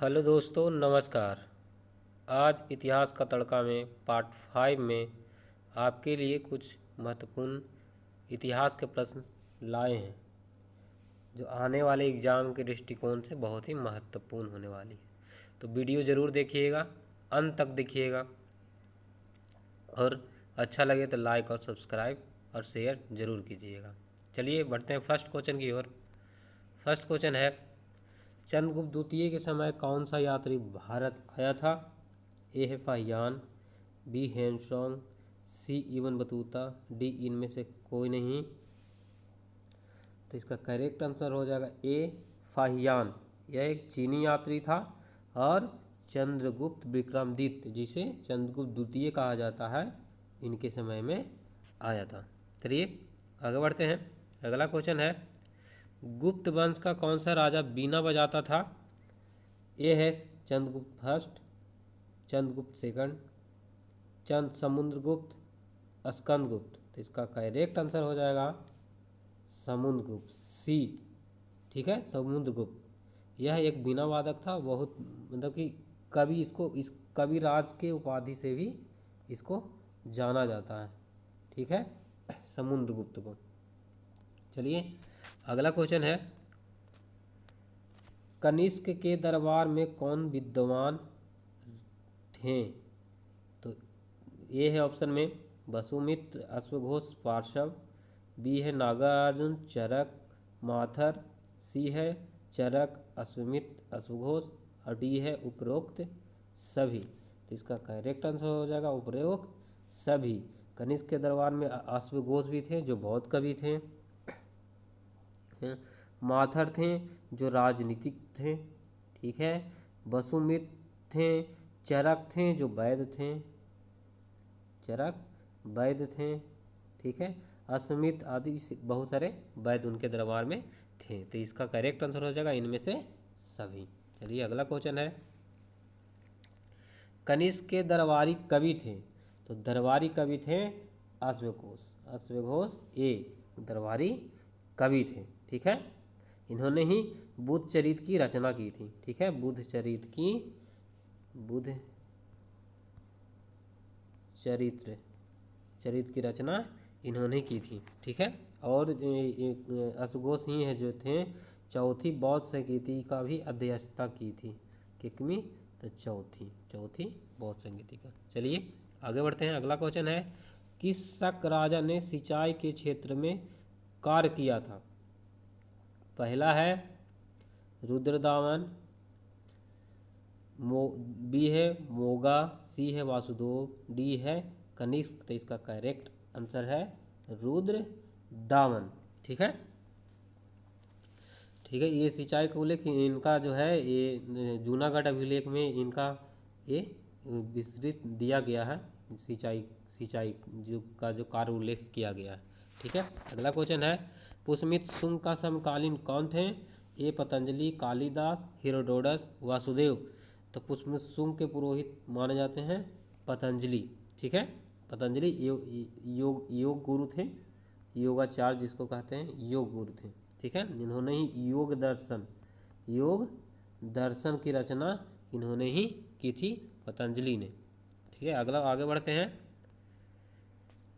Hello दोस्तों, नमस्कार। आज इतिहास का तड़का में पार्ट 5 में आपके लिए कुछ महत्वपूर्ण इतिहास के प्रश्न लाए हैं जो आने वाले एग्ज़ाम के दृष्टिकोण से बहुत ही महत्वपूर्ण होने वाली है। तो वीडियो ज़रूर देखिएगा, अंत तक देखिएगा और अच्छा लगे तो लाइक और सब्सक्राइब और शेयर ज़रूर कीजिएगा। चलिए बढ़ते हैं फर्स्ट क्वेश्चन की ओर। फर्स्ट क्वेश्चन है, चंद्रगुप्त द्वितीय के समय कौन सा यात्री भारत आया था? ए है फाहियान, बी हेनसोंग, सी इबन बतूता, डी इनमें से कोई नहीं। तो इसका करेक्ट आंसर हो जाएगा ए फाहियान। यह एक चीनी यात्री था और चंद्रगुप्त विक्रमादित्य, जिसे चंद्रगुप्त द्वितीय कहा जाता है, इनके समय में आया था। चलिए आगे बढ़ते हैं। अगला क्वेश्चन है, गुप्त वंश का कौन सा राजा बीना बजाता था? ए है चंद्रगुप्त फर्स्ट, चंद्रगुप्त सेकंड, समुद्रगुप्त, स्कंदगुप्त। तो इसका करेक्ट आंसर हो जाएगा समुद्रगुप्त, सी। ठीक है, समुद्रगुप्त। यह एक बीना वादक था, बहुत मतलब कि कवि, इसको इस कविराज के उपाधि से भी इसको जाना जाता है। ठीक है, समुद्रगुप्त को। चलिए अगला क्वेश्चन है, कनिष्क के दरबार में कौन विद्वान थे? तो ये है ऑप्शन में वसुमित्र, अश्वघोष, पार्श्व, बी है नागार्जुन, चरक, माथर, सी है चरक, अश्वमित्र, अश्वघोष, और डी है उपरोक्त सभी। तो इसका करेक्ट आंसर हो जाएगा उपरोक्त सभी। कनिष्क के दरबार में अश्वघोष भी थे जो बौद्ध कवि थे, माथर थे जो राजनीतिक थे, ठीक है, वसुमित्र थे, चरक थे जो वैद्य थे, चरक वैद्य थे, ठीक है, अश्वमित्र आदि बहुत सारे वैद्य उनके दरबार में थे। तो इसका करेक्ट आंसर हो जाएगा इनमें से सभी। चलिए अगला क्वेश्चन है, कनिष्क के दरबारी कवि थे? तो दरबारी कवि थे अश्वघोष, अश्वघोष ए दरबारी कवि थे। ठीक है, इन्होंने ही बुद्ध चरित्र की रचना की थी। ठीक है, बुद्ध चरित्र की रचना इन्होंने की थी। ठीक है, और अश्वघोष ही है जो थे चौथी बौद्ध संगीति का भी अध्यक्षता की थी। कितनी? तो चौथी बौद्ध संगीति का। चलिए आगे बढ़ते हैं। अगला क्वेश्चन है, किस शक राजा ने सिंचाई के क्षेत्र में कार्य किया था? पहला है रुद्रदामन, बी है मोगा, सी है वासुदेव, डी है कनिष्क। तो इसका करेक्ट आंसर है रुद्रदामन। ठीक है, ठीक है, ये सिंचाई का उल्लेख इनका जो है ये जूनागढ़ अभिलेख में इनका ये विस्तृत दिया गया है, सिंचाई जो कार्य उल्लेख किया गया है। ठीक है, अगला क्वेश्चन है, पुष्यमित्र शुंग का समकालीन कौन थे? ए पतंजलि, कालिदास, हेरोडोटस, वासुदेव। तो पुष्यमित्र शुंग के पुरोहित माने जाते हैं पतंजलि। ठीक है, पतंजलि योग गुरु थे, योगाचार्य जिसको कहते हैं, योग गुरु थे। ठीक है, इन्होंने ही योग दर्शन की रचना इन्होंने ही की थी, पतंजलि ने। ठीक है, अगला आगे बढ़ते हैं,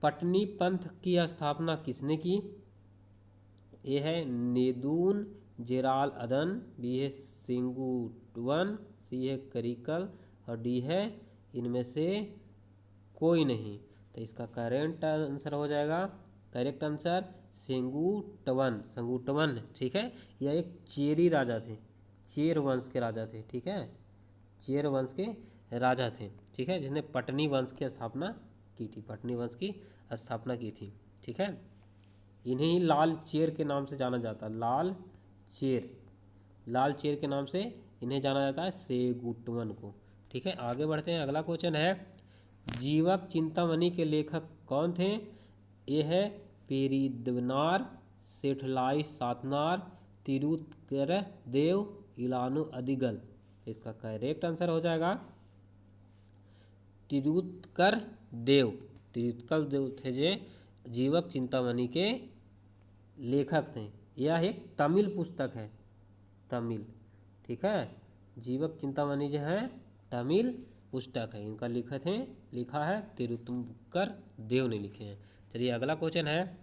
पटनी पंथ की स्थापना किसने की? ए है नेदून जेराल अदन, बी है सिंगुटवन, सी है करिकल, और डी है इनमें से कोई नहीं। तो इसका करेक्ट आंसर हो जाएगा, करेक्ट आंसर संगुटवन। ठीक है, यह एक चेरी राजा थे, चेर वंश के राजा थे। ठीक है, चेर वंश के राजा थे। ठीक है, जिसने पटनी वंश की स्थापना की थी, पटनी वंश की स्थापना की थी। ठीक है, इन्हें ही लाल चेर के नाम से जाना जाता है, लाल चेर के नाम से इन्हें जाना जाता है, सेगुटवन को। ठीक है, आगे बढ़ते हैं। अगला क्वेश्चन है, जीवक चिंतामणि के लेखक कौन थे? ये है पेरिदवनार, सेठलाई सातनार, तिरुत्कर देव, इलानु अदिगल। इसका करेक्ट आंसर हो जाएगा तिरुत्कर देव थे जे जीवक चिंतामणि के लेखक थे। यह एक तमिल पुस्तक है, तमिल। ठीक है, जीवक चिंतामणि जो है तमिल पुस्तक है, इनका लिखा है तिरुतुंबकर देव ने लिखे हैं। चलिए अगला क्वेश्चन है,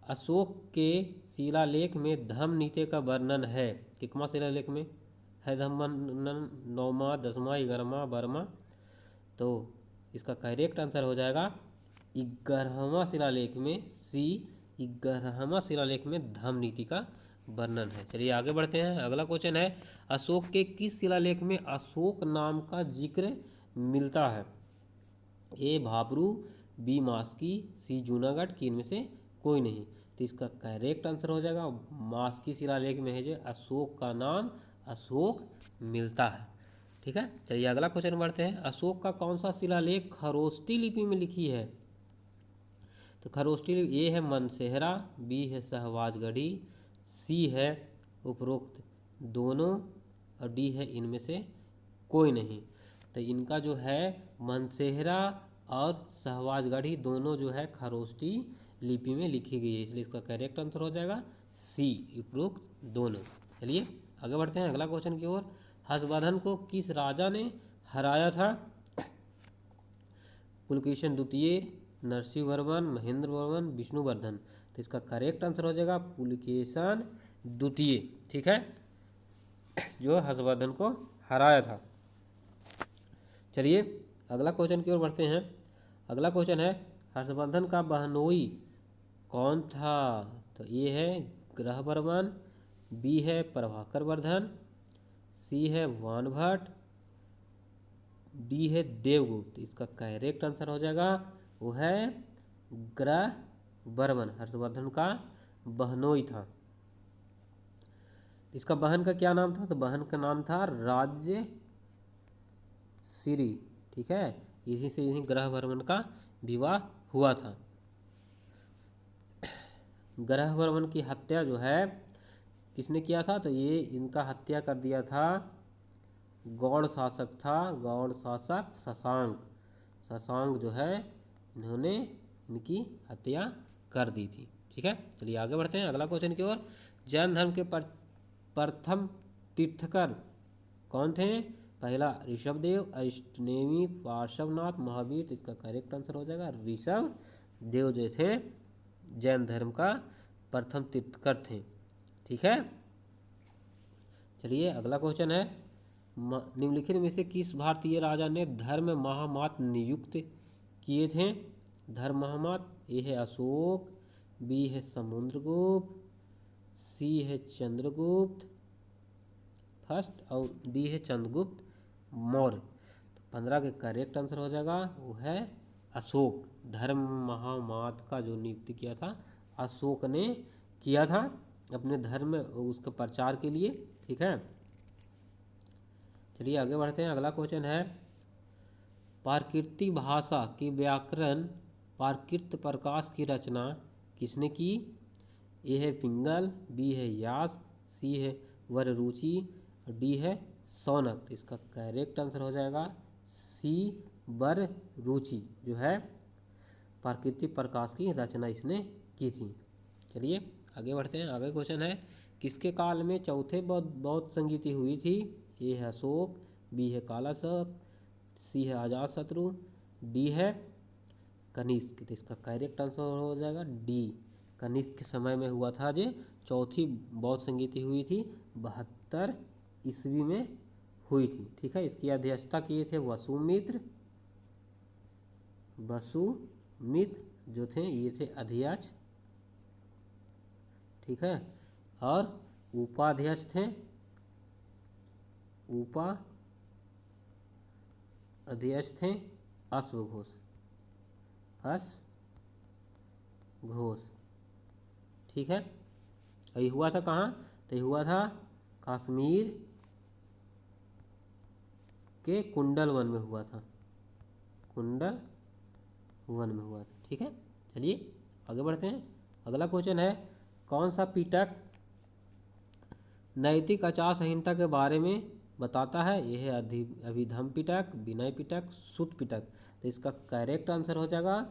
अशोक के शिलालेख में धम्म नीति का वर्णन है। कितवा शिलालेख में है धम्म वर्णन? 9वां, 10वां, 11वां, 12वां? तो इसका करेक्ट आंसर हो जाएगा 11वां शिलालेख में। सी 11वां शिलालेख में धम्म नीति का वर्णन है। चलिए आगे बढ़ते हैं। अगला क्वेश्चन है, अशोक के किस शिलालेख में अशोक नाम का जिक्र मिलता है? ए भाबरू, बी मास्की, सी जूनागढ़, की इनमें से कोई नहीं? तो इसका करेक्ट आंसर हो जाएगा मास्की शिलालेख में है जो अशोक का नाम अशोक मिलता है। ठीक है, चलिए अगला क्वेश्चन बढ़ते हैं। अशोक का कौन सा शिलालेख खरोष्टी लिपि में लिखी है? तो खरोष्टी लिपि ए है मनसेहरा, बी है सहवाजगढ़ी, सी है उपरोक्त दोनों, और डी है इनमें से कोई नहीं। तो इनका जो है मनसेहरा और सहवाजगढ़ी दोनों जो है खरोष्टी लिपि में लिखी गई है, इसलिए इसका करेक्ट आंसर हो जाएगा सी उपरोक्त दोनों। चलिए आगे बढ़ते हैं अगला क्वेश्चन की ओर। हर्षवर्धन को किस राजा ने हराया था? पुलकेशिन द्वितीय, नरसिंहवर्मन, महेंद्रवर्मन, विष्णुवर्धन? तो इसका करेक्ट आंसर हो जाएगा पुलकेशिन द्वितीय। ठीक है, जो हर्षवर्धन को हराया था। चलिए अगला क्वेश्चन की ओर बढ़ते हैं। अगला क्वेश्चन है, हर्षवर्धन का बहनोई कौन था? तो ये है ग्रहवर्मन, बी है प्रभाकर वर्धन, सी है वानभट्ट, डी है देवगुप्त? इसका करेक्ट आंसर हो जाएगा वो है ग्रहवर्मन, हर्षवर्धन का बहनोई था। इसका बहन का क्या नाम था? तो बहन का नाम था राज्य श्री। ठीक है, इसी से इन्हीं ग्रहवर्मन का विवाह हुआ था। ग्रहवर्मन की हत्या जो है किसने किया था? तो ये इनका हत्या कर दिया था गौड़ शासक था, गौड़ शासक शशांक। शशांक जो है इन्होंने इनकी हत्या कर दी थी। ठीक है, चलिए आगे बढ़ते हैं अगला क्वेश्चन की ओर। जैन धर्म के प्रथम तीर्थकर कौन थे? पहला ऋषभदेव, अष्टनेमी, पार्श्वनाथ, महावीर? इसका करेक्ट आंसर हो जाएगा ऋषभदेव जो थे जैन धर्म का प्रथम तीर्थकर थे। ठीक है, चलिए अगला क्वेश्चन है, निम्नलिखित में से किस भारतीय राजा ने धर्म महामात नियुक्त किए थे? धर्म महामात ए है अशोक, बी है समुद्रगुप्त, सी है चंद्रगुप्त फर्स्ट, और डी है चंद्रगुप्त मौर्य? तो 15 के करेक्ट आंसर हो जाएगा वो है अशोक। धर्म महामात का जो नियुक्ति किया था अशोक ने किया था अपने धर्म उसके प्रचार के लिए। ठीक है, चलिए आगे बढ़ते हैं। अगला क्वेश्चन है, प्राकृतिक भाषा की व्याकरण प्राकृत प्रकाश की रचना किसने की? ए है पिंगल, बी है यास्क, सी है वररुचि, डी है शौनक? तो इसका करेक्ट आंसर हो जाएगा सी वररुचि जो है प्राकृतिक प्रकाश की रचना इसने की थी। चलिए आगे बढ़ते हैं। आगे क्वेश्चन है, किसके काल में चौथे बौद्ध संगीति हुई थी? ए है अशोक, बी है कालाशक, सी है अजातशत्रु, डी है कनिष्क? तो इसका करेक्ट आंसर हो जाएगा डी, कनिष्क के समय में हुआ था जो चौथी बौद्ध संगीति हुई थी 72 ईस्वी में हुई थी। ठीक है, इसकी अध्यक्षता किए थे वसुमित्र जो थे ये थे अध्यक्ष। ठीक है, और उपाध्यक्ष थे अश्वघोष। ठीक है, ये हुआ था कहाँ? तो ये हुआ था कश्मीर के कुंडल वन में हुआ था, कुंडल वन में हुआ था। ठीक है, चलिए आगे बढ़ते हैं। अगला क्वेश्चन है, कौन सा पिटक नैतिक आचार संहिता के बारे में बताता है? यह है अभिधम पिटक, विनय पिटक, सुत पिटक? तो इसका करेक्ट आंसर हो जाएगा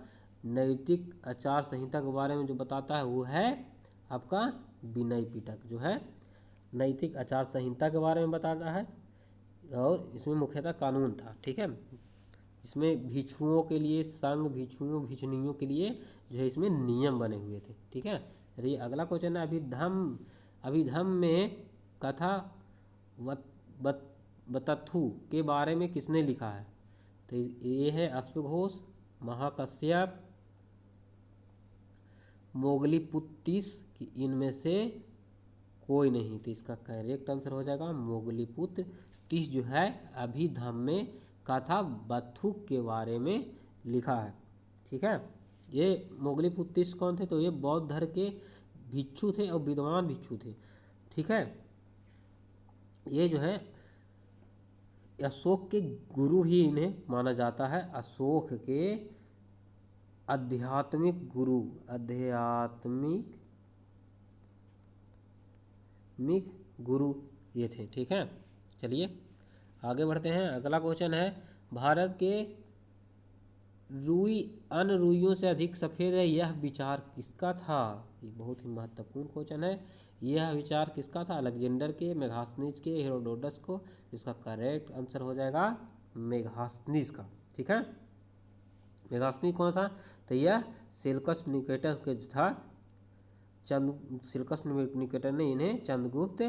नैतिक आचार संहिता के बारे में जो बताता है वो है आपका विनय पिटक, जो है नैतिक आचार संहिता के बारे में बताता है। और इसमें मुख्यतः कानून था, ठीक है। इसमें भिक्षुओं के लिए संघ, भिक्षुओं भिक्षुणियों के लिए जो है इसमें नियम बने हुए थे, ठीक है। चलिए अगला क्वेश्चन है, अभिधम में कथा बतथु के बारे में किसने लिखा है? तो ये है अश्वघोष, महाकश्यप, मोगलीपुत्तिस कि इनमें से कोई नहीं। तो इसका करेक्ट आंसर हो जाएगा मोगलीपुत्र टिस जो है अभिधम में कथा बथु के बारे में लिखा है, ठीक है। ये मोगलीपुत्तिस कौन थे? तो ये बौद्ध धर्म के भिक्षु थे और विद्वान भिक्षु थे, ठीक है। ये जो है अशोक के गुरु ही इन्हें माना जाता है, अशोक के आध्यात्मिक गुरु, आध्यात्मिक गुरु ये थे, ठीक है। चलिए आगे बढ़ते हैं। अगला क्वेश्चन है, भारत के रुई अन्य रुइयों से अधिक सफ़ेद है, यह विचार किसका था? ये बहुत ही महत्वपूर्ण क्वेश्चन है। यह विचार किसका था? अलेक्जेंडर के, मेगास्थनीज के, हेरोडोटस को? इसका करेक्ट आंसर हो जाएगा मेगास्थनीज का, ठीक है। मेगास्थनीज कौन था? तो यह सेल्कस निकेटर के था। सेल्कस निकेटर ने इन्हें चंद्रगुप्त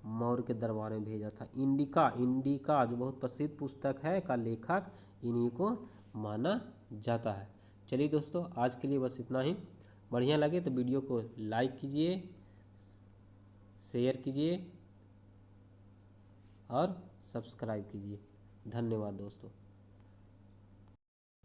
मौर्य के दरबार में भेजा था। इंडिका जो बहुत प्रसिद्ध पुस्तक है का लेखक इन्हीं को माना जाता है। चलिए दोस्तों आज के लिए बस इतना ही। बढ़िया लगे तो वीडियो को लाइक कीजिए, शेयर कीजिए और सब्सक्राइब कीजिए। धन्यवाद दोस्तों।